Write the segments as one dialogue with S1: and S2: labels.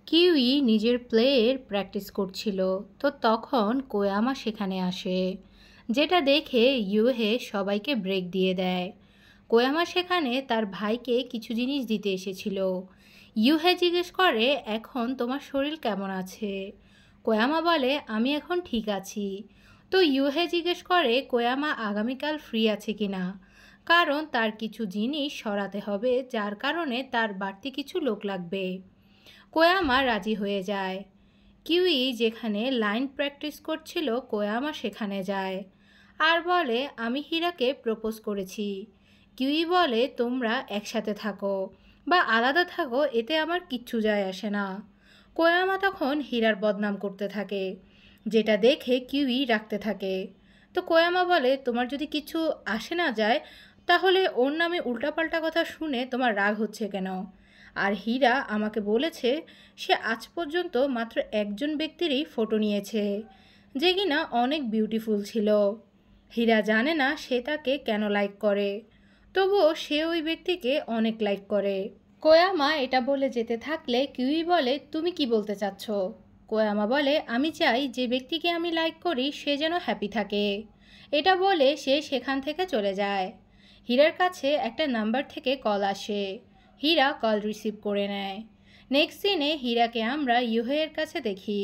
S1: Kiwi নিজের প্লেয়ের practice করছিল, তো তখন কোয়ামা সেখানে আসে, যেটা দেখে ইউহে সবাইকে ব্রেক দিয়ে দেয়। কোয়ামা সেখানে তার ভাইকে কিছু জিনিস দিতে এসেছিল। ইউহে জিজ্ঞেস করে, এখন তোমার শরীর কেমন আছে? কোয়ামা বলে, আমি এখন ঠিক আছি। তো ইউহে জিজ্ঞেস করে কোয়ামা আগামীকাল ফ্রি আছে কিনা, কারণ তার কিছু জিনিস সরাতে হবে, যার কারণে তার বাড়তি কিছু লোক লাগবে। কোয়ামা রাজি হয়ে যায়। কিউই যেখানে লাইন প্র্যাকটিস করছিল, কোয়ামা সেখানে যায় আর বলে, আমি হীরাকে প্রপোজ করেছি। কিউই বলে, তোমরা একসাথে থাকো বা আলাদা থাকো, এতে আমার কিচ্ছু যায় আসে না। কোয়ামা তখন হীরার বদনাম করতে থাকে, যেটা দেখে কিউই রাখতে থাকে। তো কোয়ামা বলে, তোমার যদি কিছু আসে না যায়, তাহলে ওর নামে উল্টাপাল্টা কথা শুনে তোমার রাগ হচ্ছে কেন? আর হীরা আমাকে বলেছে সে আজ পর্যন্ত মাত্র একজন ব্যক্তিরই ফটো নিয়েছে, যে কিনা অনেক বিউটিফুল ছিল। হীরা জানে না সে তাকে কেন লাইক করে, তবুও সে ওই ব্যক্তিকে অনেক লাইক করে। কোয়ামা এটা বলে যেতে থাকলে কিউই বলে, তুমি কি বলতে চাচ্ছ? কোয়ামা বলে, আমি চাই যে ব্যক্তিকে আমি লাইক করি সে যেন হ্যাপি থাকে। এটা বলে সে সেখান থেকে চলে যায়। হীরার কাছে একটা নাম্বার থেকে কল আসে। হীরা কল রিসিভ করে নেয়। নেক্সট সিনে হীরাকে আমরা ইউহের কাছে দেখি।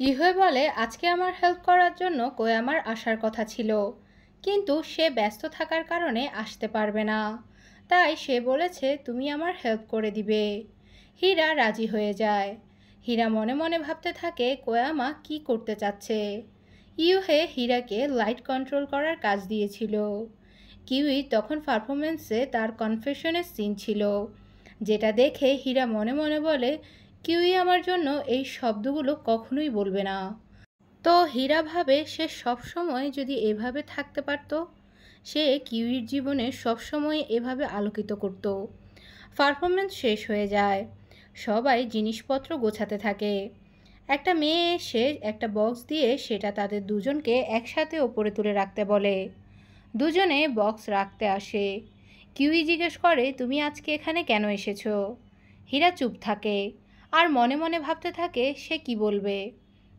S1: ইউহে বলে, আজকে আমার হেল্প করার জন্য কোয়ামার আসার কথা ছিল, কিন্তু সে ব্যস্ত থাকার কারণে আসতে পারবে না, তাই সে বলেছে তুমি আমার হেল্প করে দিবে। হীরা রাজি হয়ে যায়। হীরা মনে মনে ভাবতে থাকে কোয়ামা কি করতে চাচ্ছে। ইউহে হীরাকে লাইট কন্ট্রোল করার কাজ দিয়েছিল। কিউই তখন পারফরমেন্সে তার কনফেশনের সিন ছিল, যেটা দেখে হীরা মনে মনে বলে, কিউই আমার জন্য এই শব্দগুলো কখনোই বলবে না। তো হীরা ভাবে সে সবসময় যদি এভাবে থাকতে পারত, সে কিউইর জীবনে সবসময় এভাবে আলোকিত করত। পারফরমেন্স শেষ হয়ে যায়, সবাই জিনিসপত্র গোছাতে থাকে। একটা মেয়ে এসে একটা বক্স দিয়ে সেটা তাদের দুজনকে একসাথে ওপরে তুলে রাখতে বলে। দুজনে বক্স রাখতে আসে। কিউই জিজ্ঞেস করে, তুমি আজকে এখানে কেন এসেছো? হীরা চুপ থাকে আর মনে মনে ভাবতে থাকে সে কি বলবে।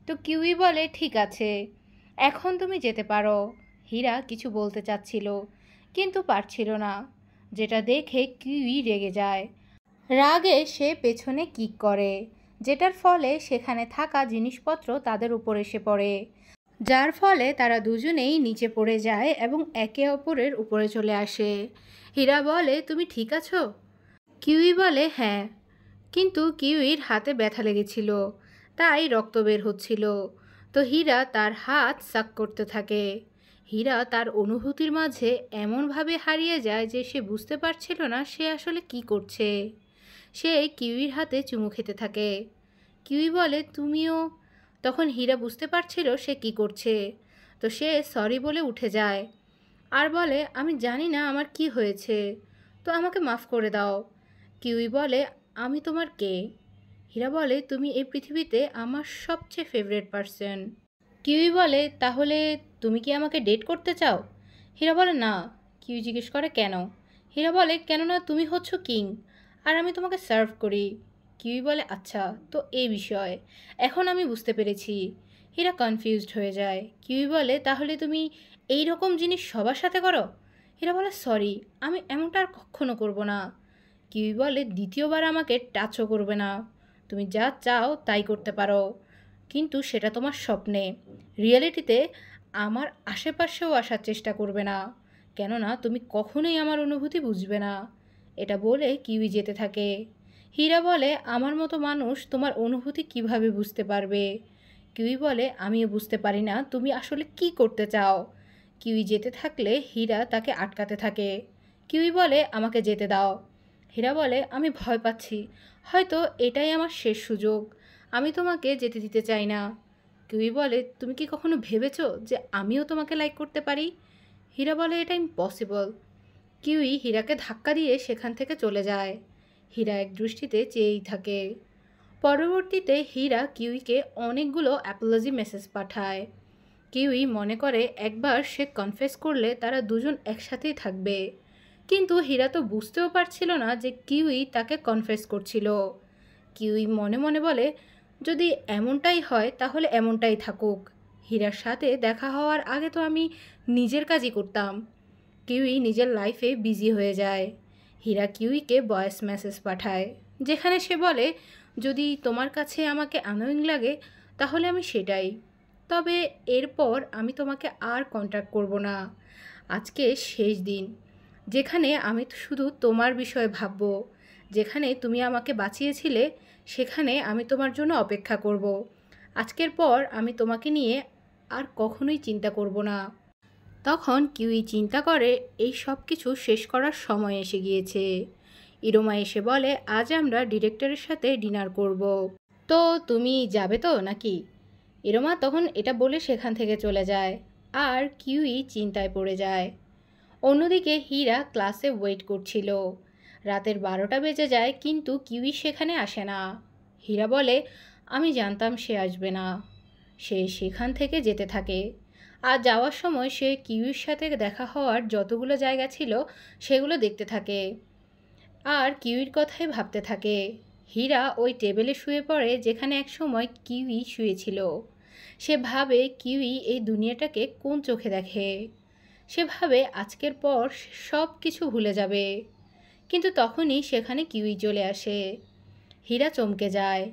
S1: তো কিউই বলে, ঠিক আছে, এখন তুমি যেতে পারো। হীরা কিছু বলতে চাচ্ছিল কিন্তু পারছিল না, যেটা দেখে কিউই রেগে যায়। রাগে সে পেছনে কিক করে, যেটার ফলে সেখানে থাকা জিনিসপত্র তাদের উপর এসে পড়ে, যার ফলে তারা দুজনেই নিচে পড়ে যায় এবং একে অপরের উপরে চলে আসে। হীরা বলে, তুমি ঠিক আছো? কিউই বলে, হ্যাঁ, কিন্তু কিউইর হাতে ব্যথা লেগেছিল, তাই রক্ত বের হচ্ছিল। তো হীরা তার হাত সাক করতে থাকে। হীরা তার অনুভূতির মাঝে এমনভাবে হারিয়ে যায় যে সে বুঝতে পারছিল না সে আসলে কি করছে। সে কিউইর হাতে চুমু খেতে থাকে। কিউই বলে, তুমিও? তখন হীরা বুঝতে পারছিল সে কি করছে, তো সে সরি বলে উঠে যায় আর বলে, আমি জানি না আমার কি হয়েছে, তো আমাকে মাফ করে দাও। কিউই বলে, আমি তোমার কে? হীরা বলে, তুমি এই পৃথিবীতে আমার সবচেয়ে ফেভারিট পারসন। কিউই বলে, তাহলে তুমি কি আমাকে ডেট করতে চাও? হীরা বলে, না। কিউই জিজ্ঞেস করে, কেন? হীরা বলে, কেননা তুমি হচ্ছ কিং আর আমি তোমাকে সার্ভ করি। কিউই বলে, আচ্ছা, তো এই বিষয় এখন আমি বুঝতে পেরেছি। হীরা কনফিউজড হয়ে যায়। কিউই বলে, তাহলে তুমি এই রকম জিনিস সবার সাথে করো? হীরা বলে, সরি, আমি এমনটা আর কখনো করবো না। কিউই বলে, দ্বিতীয়বার আমাকে টাচও করবে না। তুমি যা চাও তাই করতে পারো, কিন্তু সেটা তোমার স্বপ্নে। রিয়েলিটিতে আমার আশেপাশেও আসার চেষ্টা করবে না, কেননা তুমি কখনোই আমার অনুভূতি বুঝবে না। এটা বলে কিউই যেতে থাকে। হীরা বলে, আমার মতো মানুষ তোমার অনুভূতি কিভাবে বুঝতে পারবে? কিউই বলে, আমিও বুঝতে পারি না তুমি আসলে কি করতে চাও। কিউই যেতে থাকলে হীরা তাকে আটকাতে থাকে। কিউই বলে, আমাকে যেতে দাও। হীরা বলে, আমি ভয় পাচ্ছি, হয়তো এটাই আমার শেষ সুযোগ, আমি তোমাকে যেতে দিতে চাই না। কিউই বলে, তুমি কি কখনো ভেবেছো যে আমিও তোমাকে লাইক করতে পারি? হীরা বলে, এটা ইম্পসিবল। কিউই হীরাকে ধাক্কা দিয়ে সেখান থেকে চলে যায়। হীরা এক দৃষ্টিতে চেয়েই থাকে। পরবর্তীতে হীরা কিউইকে অনেকগুলো অ্যাপোলজি মেসেজ পাঠায়। কিউই মনে করে একবার সে কনফেস করলে তারা দুজন একসাথেই থাকবে, কিন্তু হীরা তো বুঝতেও পারছিল না যে কিউই তাকে কনফেস করছিল। কিউই মনে মনে বলে, যদি এমনটাই হয় তাহলে এমনটাই থাকুক। হীরার সাথে দেখা হওয়ার আগে তো আমি নিজের কাজই করতাম। কিউই নিজের লাইফে বিজি হয়ে যায়। হীরা কিউইকে ভয়েস মেসেজ পাঠায়, যেখানে সে বলে, যদি তোমার কাছে আমাকে আনোয়িং লাগে তাহলে আমি সেটাই, তবে এরপর আমি তোমাকে আর কন্ট্যাক্ট করব না। আজকে শেষ দিন, যেখানে আমি শুধু তোমার বিষয়ে ভাবব। যেখানে তুমি আমাকে বাঁচিয়েছিলে সেখানে আমি তোমার জন্য অপেক্ষা করব। আজকের পর আমি তোমাকে নিয়ে আর কখনোই চিন্তা করব না। তখন কিউই চিন্তা করে এই সব কিছু শেষ করার সময় এসে গিয়েছে। ইরোমা এসে বলে, আজ আমরা ডিরেক্টরের সাথে ডিনার করব। তো তুমি যাবে তো নাকি? ইরোমা তখন এটা বলে সেখান থেকে চলে যায়, আর কিউই চিন্তায় পড়ে যায়। অন্যদিকে হীরা ক্লাসে ওয়েট করছিল। রাতের 12টা বেজে যায়, কিন্তু কিউই সেখানে আসে না। হীরা বলে, আমি জানতাম সে আসবে না। সে সেখান থেকে যেতে থাকে। আর যাওয়ার সময় সে কিউইর সাথে দেখা হওয়ার যতগুলো জায়গা ছিল সেগুলো দেখতে থাকে, আর কিউইর কথাই ভাবতে থাকে। হীরা ওই টেবিলে শুয়ে পড়ে যেখানে একসময় কিউই শুয়েছিল। সে ভাবে কিউই এই দুনিয়াটাকে কোন চোখে দেখে। সে ভাবে আজকের পর সব কিছু ভুলে যাবে। কিন্তু তখনই সেখানে কিউই চলে আসে। হীরা চমকে যায়।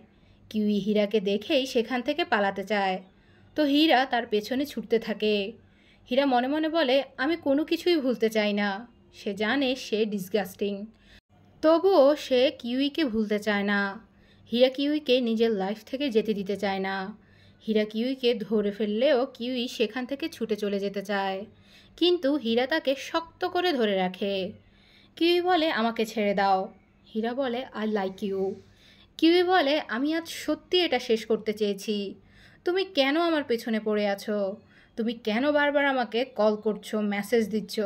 S1: কিউই হীরাকে দেখেই সেখান থেকে পালাতে চায়, তো হীরা তার পেছনে ছুটতে থাকে। হীরা মনে মনে বলে, আমি কোনো কিছুই ভুলতে চাই না। সে জানে সে ডিসগাস্টিং, তবুও সে কিউইকে ভুলতে চায় না। হীরা কিউইকে নিজের লাইফ থেকে যেতে দিতে চায় না। হীরা কিউইকে ধরে ফেললেও কিউই সেখান থেকে ছুটে চলে যেতে চায়, কিন্তু হীরা তাকে শক্ত করে ধরে রাখে। কিউই বলে, আমাকে ছেড়ে দাও। হীরা বলে, আই লাইক ইউ। কিউই বলে, আমি আজ সত্যি এটা শেষ করতে চেয়েছি। তুমি কেন আমার পেছনে পড়ে আছো? তুমি কেন বারবার আমাকে কল করছো, মেসেজ দিচ্ছ?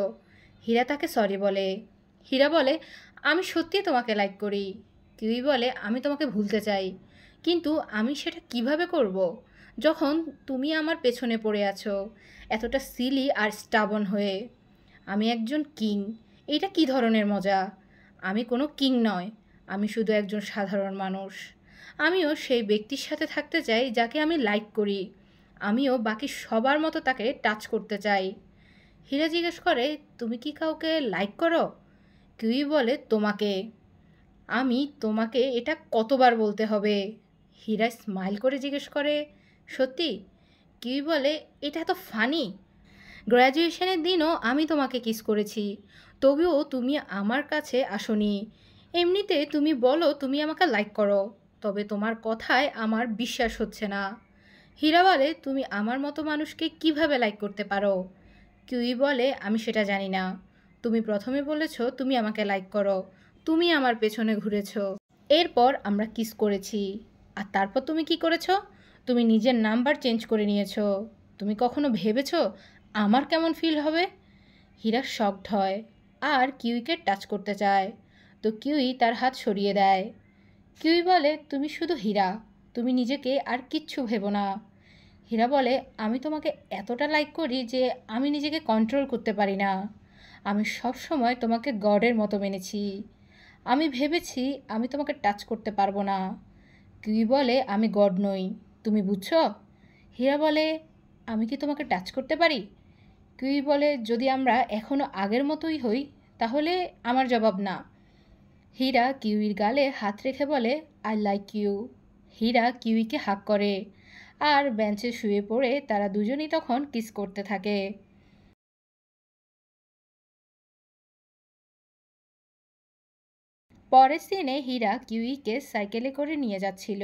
S1: হীরা তাকে সরি বলে। হীরা বলে, আমি সত্যি তোমাকে লাইক করি। কিউই বলে, আমি তোমাকে ভুলতে চাই, কিন্তু আমি সেটা কিভাবে করব যখন তুমি আমার পেছনে পড়ে আছো এতটা সিলি আর স্টাবন হয়ে? আমি একজন কিং। এটা কি ধরনের মজা? আমি কোনো কিং নয়, আমি শুধু একজন সাধারণ মানুষ। আমিও সেই ব্যক্তির সাথে থাকতে চাই যাকে আমি লাইক করি। আমিও বাকি সবার মতো তাকে টাচ করতে চাই। হীরা জিজ্ঞেস করে, তুমি কি কাউকে লাইক করো? কিউই বলে, তোমাকে। আমি তোমাকে এটা কতবার বলতে হবে? হীরা স্মাইল করে জিজ্ঞেস করে, সত্যি? কিউই বলে, এটা তো ফানি। গ্র্যাজুয়েশনের দিনও আমি তোমাকে কিস করেছি, তবুও তুমি আমার কাছে আসোনি। এমনিতে তুমি বলো তুমি আমাকে লাইক করো, তবে তোমার কথায় আমার বিশ্বাস হচ্ছে না। হীরা বলে, তুমি আমার মতো মানুষকে কিভাবে লাইক করতে পারো? কিউই বলে, আমি সেটা জানি না। তুমি প্রথমে বলেছ তুমি আমাকে লাইক করো, তুমি আমার পেছনে ঘুরেছ, এরপর আমরা কিস করেছি, আর তারপর তুমি কি করেছো? তুমি নিজের নাম্বার চেঞ্জ করে নিয়েছো। তুমি কখনো ভেবেছো আমার কেমন ফিল হবে? হীরা শকড হয় আর কিউইকে টাচ করতে চায়, তো কিউই তার হাত সরিয়ে দেয়। কিউই বলে, তুমি শুধু হীরা, তুমি নিজেকে আর কিচ্ছু ভেবো না। হীরা বলে, আমি তোমাকে এতটা লাইক করি যে আমি নিজেকে কন্ট্রোল করতে পারি না। আমি সব সময় তোমাকে গডের মতো মেনেছি। আমি ভেবেছি আমি তোমাকে টাচ করতে পারবো না। কিউই বলে, আমি গড নই, তুমি বুঝছো? হীরা বলে, আমি কি তোমাকে টাচ করতে পারি? কিউই বলে, যদি আমরা এখনও আগের মতোই হই তাহলে? আমার জবাব না। হীরা কিউইর গালে হাত রেখে বলে, আই লাইক ইউ। হীরা কিউইকে হাগ করে, আর বেঞ্চে শুয়ে পড়ে তারা দুজনেই তখন কিস করতে থাকে। পরের সিনে হীরা কিউইকে সাইকেলে করে নিয়ে যাচ্ছিল।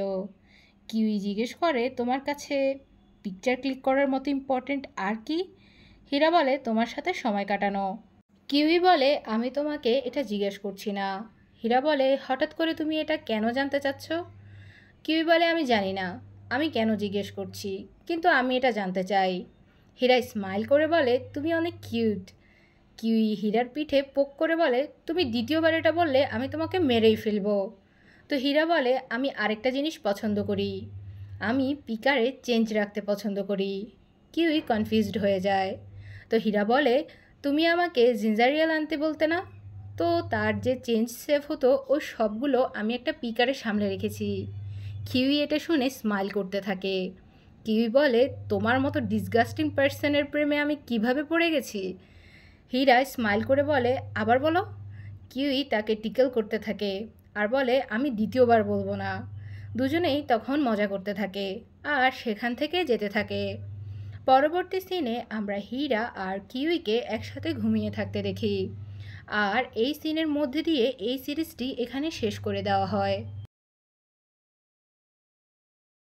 S1: কিউই জিজ্ঞেস করে, তোমার কাছে পিকচার ক্লিক করার মতো ইম্পর্ট্যান্ট আর কি? হীরা বলে, তোমার সাথে সময় কাটানো। কিউই বলে, আমি তোমাকে এটা জিজ্ঞেস করছি না। হীরা বলে, হঠাৎ করে তুমি এটা কেন জানতে চাচ্ছ? কিউই বলে, আমি জানি না আমি কেন জিজ্ঞেস করছি, কিন্তু আমি এটা জানতে চাই। হীরা স্মাইল করে বলে, তুমি অনেক কিউট। কিউই হীরার পিঠে পোক করে বলে, তুমি দ্বিতীয়বার এটা বললে আমি তোমাকে মেরেই ফেলবো। তো হীরা বলে, আমি আরেকটা জিনিস পছন্দ করি, আমি পিকারে চেঞ্জ রাখতে পছন্দ করি। কিউই কনফিউজড হয়ে যায়। তো হীরা বলে, তুমি আমাকে জিঞ্জারিয়াল আনতে বলতে না? তো তার যে চেঞ্জ সেভ হতো ওই সবগুলো আমি একটা পিকারে সামলে রেখেছি। কিউই এটা শুনে স্মাইল করতে থাকে। কিউই বলে, তোমার মতো ডিসগাস্টিং পার্সনের প্রেমে আমি কিভাবে পড়ে গেছি? হীরা স্মাইল করে বলে, আবার বলো। কিউই তাকে টিকেল করতে থাকে আর বলে, আমি দ্বিতীয়বার বলবো না। দুজনেই তখন মজা করতে থাকে আর সেখান থেকে যেতে থাকে। পরবর্তী সিনে আমরা হীরা আর কিউইকে একসাথে ঘুমিয়ে থাকতে দেখি। আর এই সিনের মধ্যে দিয়ে এই সিরিজটি এখানে শেষ করে দেওয়া হয়।